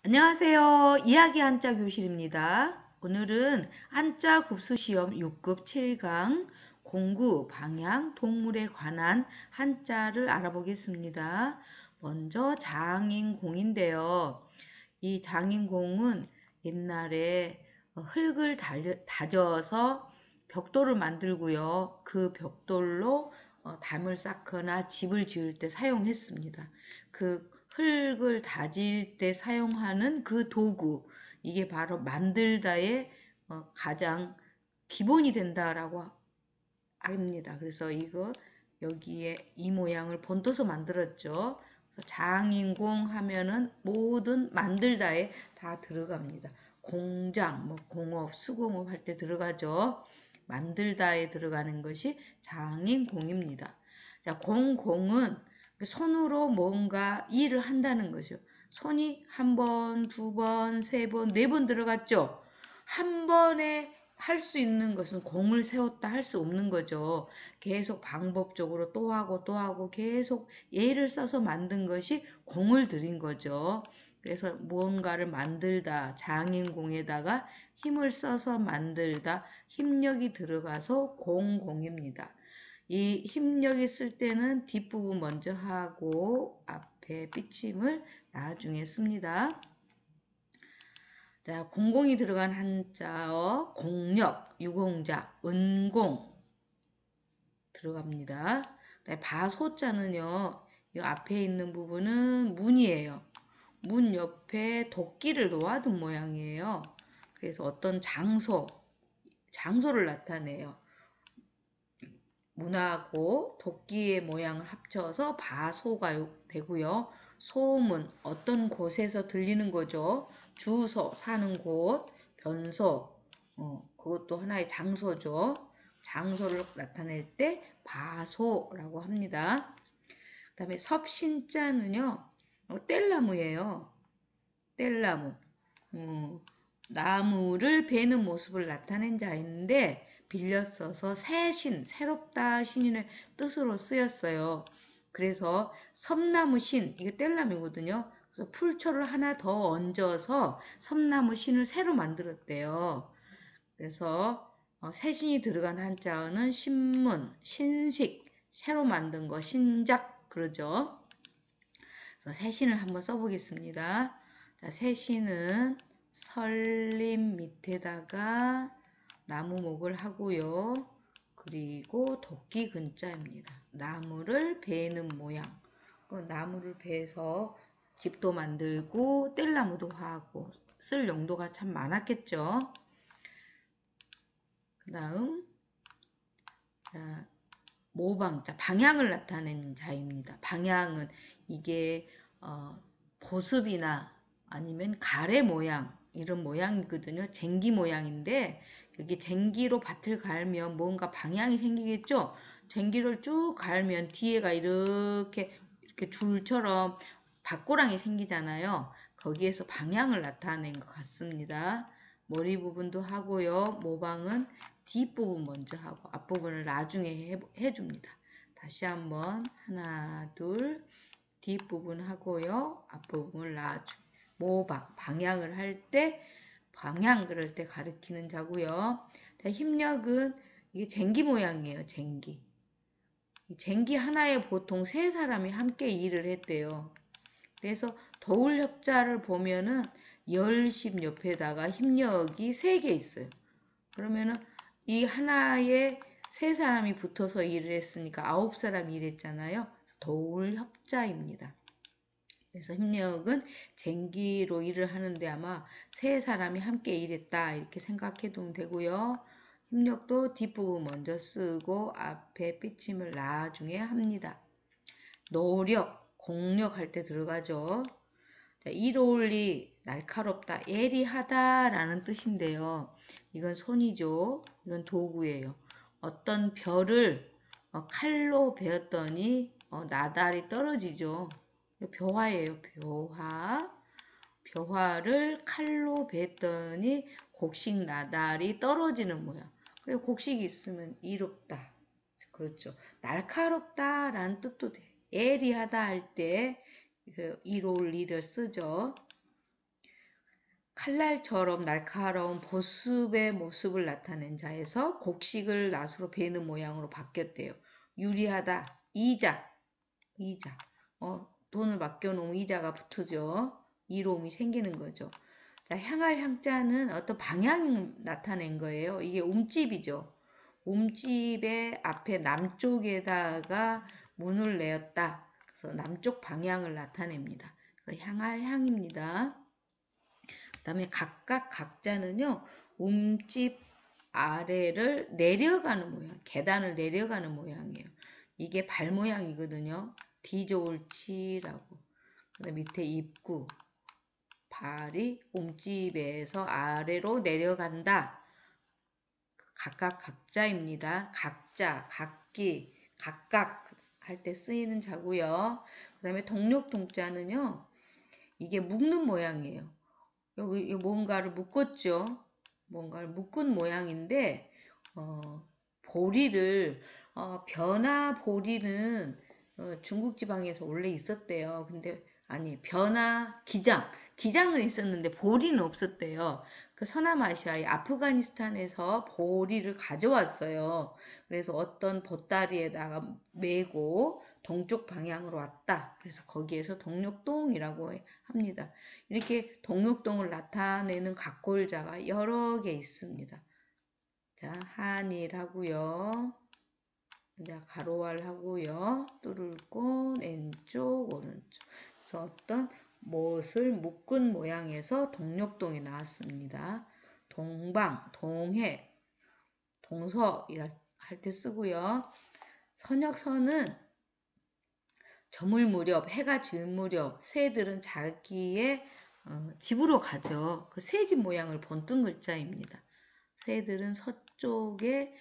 안녕하세요. 이야기 한자 교실입니다. 오늘은 한자 급수시험 6급 7강 공구, 방향, 동물에 관한 한자를 알아보겠습니다. 먼저 장인공인데요. 이 장인공은 옛날에 흙을 다져서 벽돌을 만들고요. 그 벽돌로 담을 쌓거나 집을 지을 때 사용했습니다. 그 흙을 다질 때 사용하는 그 도구, 이게 바로 만들다의 가장 기본이 된다라고 합니다. 그래서 이거 여기에 이 모양을 본떠서 만들었죠. 장인공 하면은 모든 만들다에 다 들어갑니다. 공장, 공업, 수공업 할 때 들어가죠. 만들다에 들어가는 것이 장인공입니다. 자, 공공은 손으로 뭔가 일을 한다는 거죠. 손이 한 번, 두 번, 세 번, 네 번 들어갔죠. 한 번에 할 수 있는 것은 공을 세웠다 할 수 없는 거죠. 계속 반복적으로 또 하고 또 하고 계속 예를 써서 만든 것이 공을 들인 거죠. 그래서 무언가를 만들다, 장인공에다가 힘을 써서 만들다, 힘력이 들어가서 공공입니다. 이 힘력이 쓸 때는 뒷부분 먼저 하고 앞에 삐침을 나중에 씁니다. 자, 공공이 들어간 한자어 공력, 유공자, 은공 들어갑니다. 바소자는요, 이 앞에 있는 부분은 문이에요. 문 옆에 도끼를 놓아둔 모양이에요. 그래서 어떤 장소를 나타내요. 문하고 도끼의 모양을 합쳐서 바소가 되고요. 소음은 어떤 곳에서 들리는 거죠. 주소, 사는 곳, 변소, 그것도 하나의 장소죠. 장소를 나타낼 때 바소라고 합니다. 그 다음에 섭신자는요, 뗄나무예요. 뗄나무. 나무를 베는 모습을 나타낸 자인데 빌려 써서 새신, 새롭다 신인의 뜻으로 쓰였어요. 그래서 섬나무 신, 이게 뗄나무거든요. 그래서 풀초를 하나 더 얹어서 섬나무 신을 새로 만들었대요. 그래서 새신이 들어간 한자어는 신문, 신식, 새로 만든 거, 신작 그러죠. 그래서 새신을 한번 써보겠습니다. 자, 새신은 설림 밑에다가 나무목을 하고요. 그리고 도끼 근자입니다. 나무를 베는 모양. 나무를 베서 집도 만들고 뗄나무도 하고 쓸 용도가 참 많았겠죠. 그 다음 모방자, 방향을 나타내는 자입니다. 방향은 이게 보습이나 아니면 가래 모양 이런 모양이거든요. 쟁기 모양인데 여기 쟁기로 밭을 갈면 뭔가 방향이 생기겠죠. 쟁기를 쭉 갈면 뒤에가 이렇게 줄처럼 밭고랑이 생기잖아요. 거기에서 방향을 나타낸 것 같습니다. 머리 부분도 하고요. 모방은 뒷부분 먼저 하고 앞부분을 나중에 해줍니다. 다시 한번 하나 둘 뒷부분 하고요. 앞부분을 나중에 모방 방향을 할 때 방향 그럴 때 가리키는 자고요. 힘력은 이게 쟁기 모양이에요. 쟁기. 이 쟁기 하나에 보통 세 사람이 함께 일을 했대요. 그래서 도울협자를 보면은 열심 옆에다가 힘력이 3개 있어요. 그러면은 이 하나에 세 사람이 붙어서 일을 했으니까 9사람이 일했잖아요. 도울협자입니다. 그래서 힘력은 쟁기로 일을 하는데 아마 세 사람이 함께 일했다 이렇게 생각해 두면 되고요. 힘력도 뒷부분 먼저 쓰고 앞에 삐침을 나중에 합니다. 노력, 공력 할 때 들어가죠. 자, 이로울리, 날카롭다, 예리하다 라는 뜻인데요. 이건 손이죠. 이건 도구예요. 어떤 벼를 칼로 베었더니 나달이 떨어지죠. 벼화예요. 벼화. 벼화를 칼로 베었더니 곡식 나달이 떨어지는 모양. 그리고 곡식이 있으면 이롭다. 그렇죠. 날카롭다 라는 뜻도 돼. 예리하다 할 때 이로울 리를 쓰죠. 칼날처럼 날카로운 보습의 모습을 나타낸 자에서 곡식을 낫으로 베는 모양으로 바뀌었대요. 유리하다. 이자. 돈을 맡겨놓으면 이자가 붙으죠. 이로움이 생기는 거죠. 자, 향할 향자는 어떤 방향을 나타낸 거예요. 이게 움집이죠. 움집의 앞에 남쪽에다가 문을 내었다. 그래서 남쪽 방향을 나타냅니다. 그래서 향할 향입니다. 그 다음에 각자는요, 움집 아래를 내려가는 모양, 계단을 내려가는 모양이에요. 이게 발 모양이거든요. 디조울치라고. 그다음에 밑에 입구, 발이 움집에서 아래로 내려간다. 각자입니다. 각자, 각기, 각각 할 때 쓰이는 자고요. 그 다음에 동력동자는요, 이게 묶는 모양이에요. 여기 뭔가를 묶었죠. 뭔가를 묶은 모양인데 보리를 변화 보리는 중국 지방에서 원래 있었대요. 근데 아니 변화 기장은 있었는데 보리는 없었대요. 그 서남아시아의 아프가니스탄에서 보리를 가져왔어요. 그래서 어떤 보따리에다가 메고 동쪽 방향으로 왔다. 그래서 거기에서 동력동이라고 합니다. 이렇게 동력동을 나타내는 각골자가 여러 개 있습니다. 자, 한일하고요. 자, 가로알 하고요. 뚫을꽃 왼쪽 오른쪽. 그래서 어떤 못을 묶은 모양에서 동력동이 나왔습니다. 동방, 동해, 동서이라 할 때 쓰고요. 선역선은 저물 무렵, 해가 질 무렵 새들은 자기의 집으로 가죠. 그 새집 모양을 본뜬 글자입니다. 새들은 서쪽에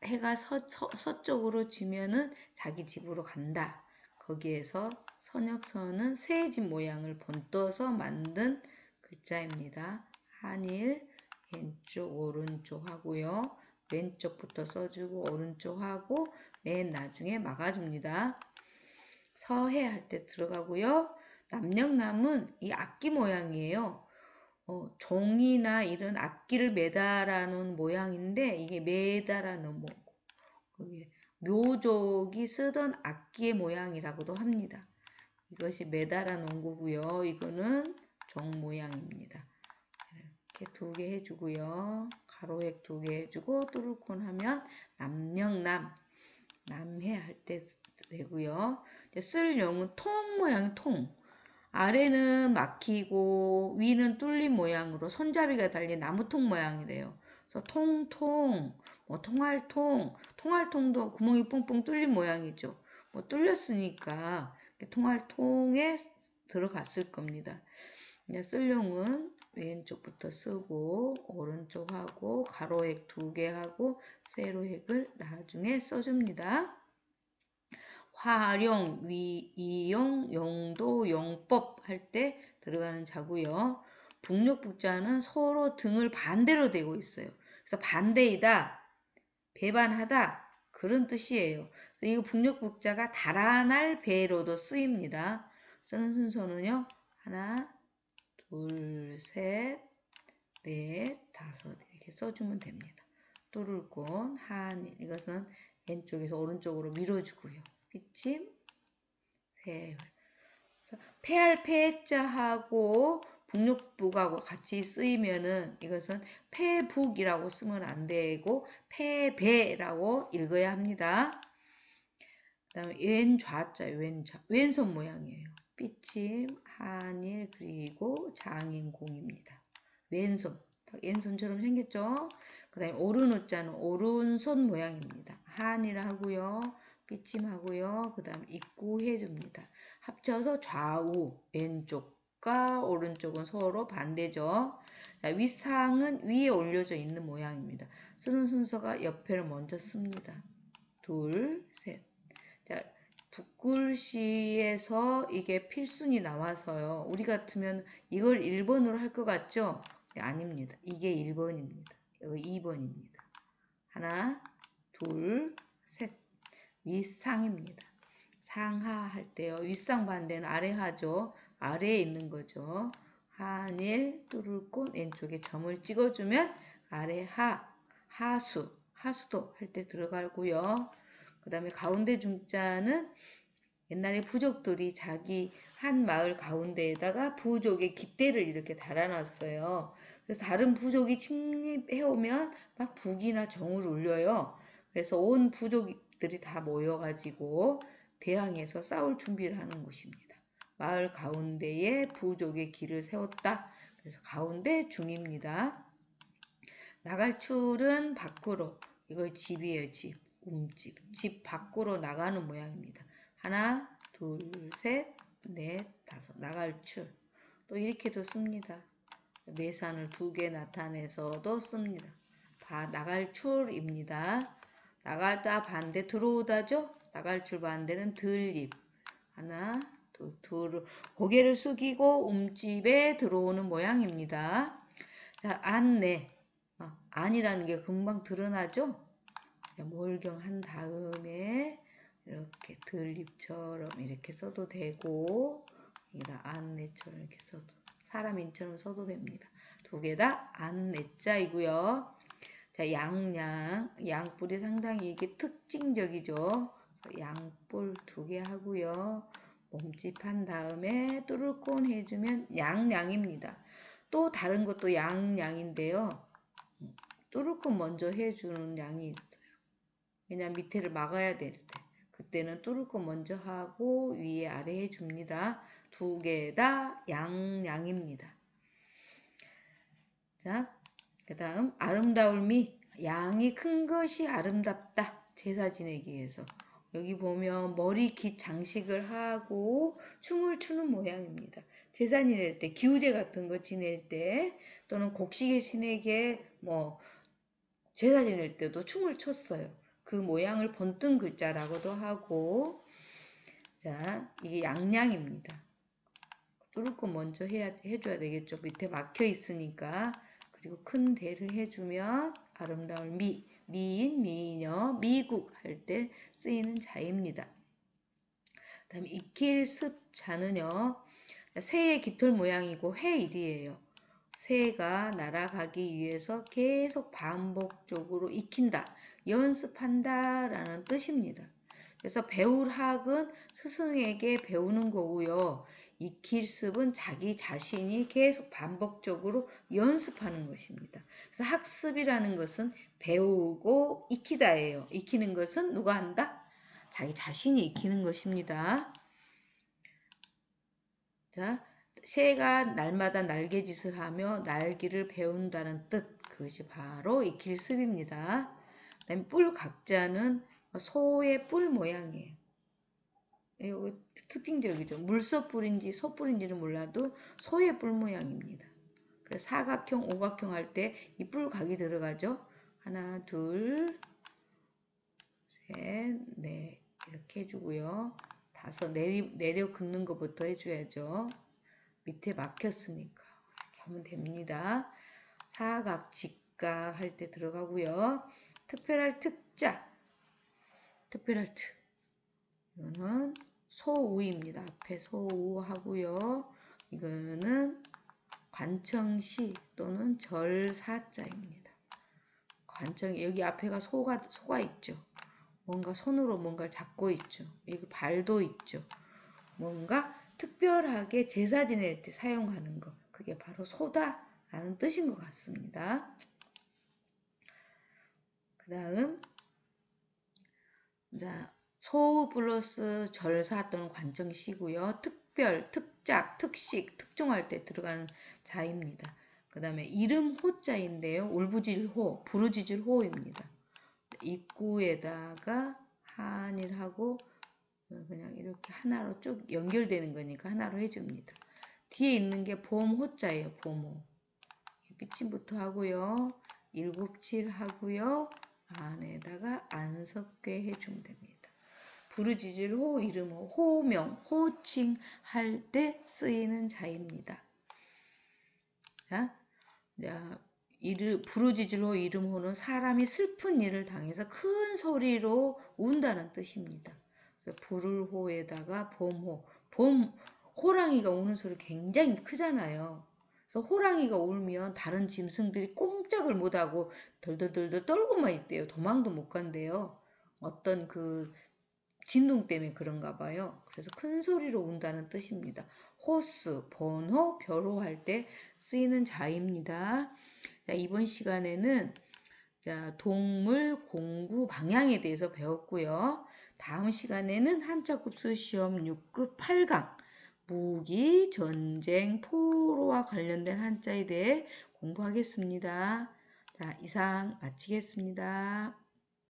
해가 서쪽으로 지면은 자기 집으로 간다. 거기에서 선역선은 새집 모양을 본떠서 만든 글자입니다. 한일 왼쪽 오른쪽 하고요. 왼쪽부터 써주고 오른쪽 하고 맨 나중에 막아줍니다. 서해 할 때 들어가고요. 남영남은 이 악기 모양이에요. 종이나 이런 악기를 매달아 놓은 모양인데 이게 매달아 놓은 그게 묘족이 쓰던 악기의 모양이라고도 합니다. 이것이 매달아 놓은 거고요. 이거는 종 모양입니다. 이렇게 2개 해주고요. 가로획 2개 해주고 뚜루콘 하면 남영남 남해 할 때 되고요. 쓸 용은 통 모양이 통. 아래는 막히고 위는 뚫린 모양으로 손잡이가 달린 나무통 모양이래요. 그래서 통통, 통알통도 구멍이 뽕뽕 뚫린 모양이죠. 뚫렸으니까 통알통에 들어갔을 겁니다. 쓸용은 왼쪽부터 쓰고 오른쪽 하고 가로획 2개 하고 세로획을 나중에 써줍니다. 활용, 이용, 용도, 용법 할 때 들어가는 자고요. 북녘북자는 서로 등을 반대로 대고 있어요. 그래서 반대이다, 배반하다 그런 뜻이에요. 그래서 이거 북녘북자가 달아날 배로도 쓰입니다. 쓰는 순서는요. 하나, 둘, 셋, 넷, 다섯 이렇게 써주면 됩니다. 뚫을꽃, 한일 이것은 왼쪽에서 오른쪽으로 밀어주고요. 빗짐, 세월. 패할 패자하고 북녘북하고 같이 쓰이면은 이것은 패북이라고 쓰면 안 되고 패배라고 읽어야 합니다. 그 다음에 왼좌자, 왼손 모양이에요. 빗짐, 한일 그리고 장인공입니다. 왼손처럼 생겼죠? 그 다음에 오른우자는 오른손 모양입니다. 한일 하고요. 빗짐하고요. 그 다음 입구 해줍니다. 합쳐서 좌우, 왼쪽과 오른쪽은 서로 반대죠. 자, 윗상은 위에 올려져 있는 모양입니다. 쓰는 순서가 옆에를 먼저 씁니다. 둘, 셋. 자, 붓글씨에서 이게 필순이 나와서요. 우리 같으면 이걸 1번으로 할 것 같죠? 네, 아닙니다. 이게 1번입니다. 여기 2번입니다. 하나, 둘, 셋. 윗상입니다. 상하 할 때요. 윗상 반대는 아래하죠. 아래에 있는 거죠. 한일 뚫을꽃 왼쪽에 점을 찍어주면 아래 하수도 할 때 들어가고요. 그 다음에 가운데 중자는 옛날에 부족들이 자기 한 마을 가운데에다가 부족의 깃대를 이렇게 달아놨어요. 그래서 다른 부족이 침입해오면 막 북이나 정을 울려요. 그래서 온 부족들이 다 모여가지고 대항해서 싸울 준비를 하는 곳입니다. 마을 가운데에 부족의 길을 세웠다. 그래서 가운데 중입니다. 나갈 출은 밖으로. 이거 집이에요, 집. 집 밖으로 나가는 모양입니다. 하나, 둘, 셋, 넷, 다섯. 나갈 출. 또 이렇게도 씁니다. 매산을 2개 나타내서도 씁니다. 다 나갈 출입니다. 나가다 반대 들어오다죠? 나갈 출 반대는 들입. 하나, 둘, 고개를 숙이고 움집에 들어오는 모양입니다. 자, 안내. 안이라는 게 금방 드러나죠? 몰경한 다음에 이렇게 들립처럼 이렇게 써도 되고, 여기다 안내처럼 이렇게 써도, 사람 인처럼 써도 됩니다. 2개 다 안내자이고요. 자, 양뿔이 상당히 이게 특징적이죠. 양뿔 2개 하고요. 몸집한 다음에 뚫을콘 해주면 양입니다. 또 다른 것도 양인데요. 뚫을콘 먼저 해주는 양이 있어요. 왜냐면 밑에를 막아야 될 때. 그때는 뚫을콘 먼저 하고 위에 아래 해줍니다. 2개 다 양입니다. 자, 그 다음 아름다울미. 양이 큰 것이 아름답다. 제사 지내기에서. 여기 보면 머리 깃 장식을 하고 춤을 추는 모양입니다. 제사 지낼 때, 기우제 같은 거 지낼 때, 또는 곡식의 신에게 제사 지낼 때도 춤을 췄어요. 그 모양을 본뜬 글자라고도 하고. 자, 이게 양양입니다. 뚫을 거 먼저 해줘야 되겠죠. 밑에 막혀 있으니까. 그리고 큰 대를 해주면 아름다운 미인, 미녀, 미국 할 때 쓰이는 자입니다. 그 다음에 익힐 습자는요. 새의 깃털 모양이고 해일이에요. 새가 날아가기 위해서 계속 반복적으로 익힌다, 연습한다 라는 뜻입니다. 그래서 배울 학은 스승에게 배우는 거고요. 익힐 습은 자기 자신이 계속 반복적으로 연습하는 것입니다. 그래서 학습이라는 것은 배우고 익히다예요. 익히는 것은 누가 한다? 자기 자신이 익히는 것입니다. 자, 새가 날마다 날개짓을 하며 날기를 배운다는 뜻, 그것이 바로 익힐 습입니다. 그다음에 뿔 각자는 소의 뿔 모양이에요. 이거 특징적이죠. 물소뿔인지 소뿔인지는 몰라도 소의 뿔 모양입니다. 그래서 사각형, 오각형 할 때 이 뿔각이 들어가죠. 하나, 둘, 셋, 넷 이렇게 해주고요. 5 내려 긋는 것부터 해줘야죠. 밑에 막혔으니까 이렇게 하면 됩니다. 사각, 직각 할 때 들어가고요. 특별할 특자, 특별할 특, 이거는 소우입니다. 앞에 소우 하고요. 이거는 관청시 또는 절사자입니다. 관청, 여기 앞에가 소가 있죠. 뭔가 손으로 뭔가를 잡고 있죠. 여기 발도 있죠. 뭔가 특별하게 제사 지낼 때 사용하는 것, 그게 바로 소다라는 뜻인 것 같습니다. 그 다음 소우 플러스 절사 또는 관청시고요. 특별, 특작, 특식, 특종할 때 들어가는 자입니다. 그 다음에 이름 호자인데요. 울부짖을호, 부르짖을호입니다. 입구에다가 한일하고 그냥 이렇게 하나로 쭉 연결되는 거니까 하나로 해줍니다. 뒤에 있는 게 봄호자예요. 봄호. 삐침부터 하고요. 7칠 하고요. 안에다가 안석괴 해주면 됩니다. 부르짖을호, 이름호, 호명, 호칭 할 때 쓰이는 자입니다. 자, 부르짖을호, 이름호는 사람이 슬픈 일을 당해서 큰 소리로 운다는 뜻입니다. 그래서 부를호에다가 봄호, 호랑이가 우는 소리 굉장히 크잖아요. 그래서 호랑이가 울면 다른 짐승들이 꼼짝을 못하고 덜덜덜덜 떨고만 있대요. 도망도 못 간대요. 어떤 그 진동 때문에 그런가 봐요. 그래서 큰 소리로 운다는 뜻입니다. 호수, 번호, 벼로 할 때 쓰이는 자입니다. 자, 이번 시간에는 자, 동물 공구 방향에 대해서 배웠고요. 다음 시간에는 한자급수 시험 6급 8강 무기, 전쟁, 포로와 관련된 한자에 대해 공부하겠습니다. 자, 이상 마치겠습니다.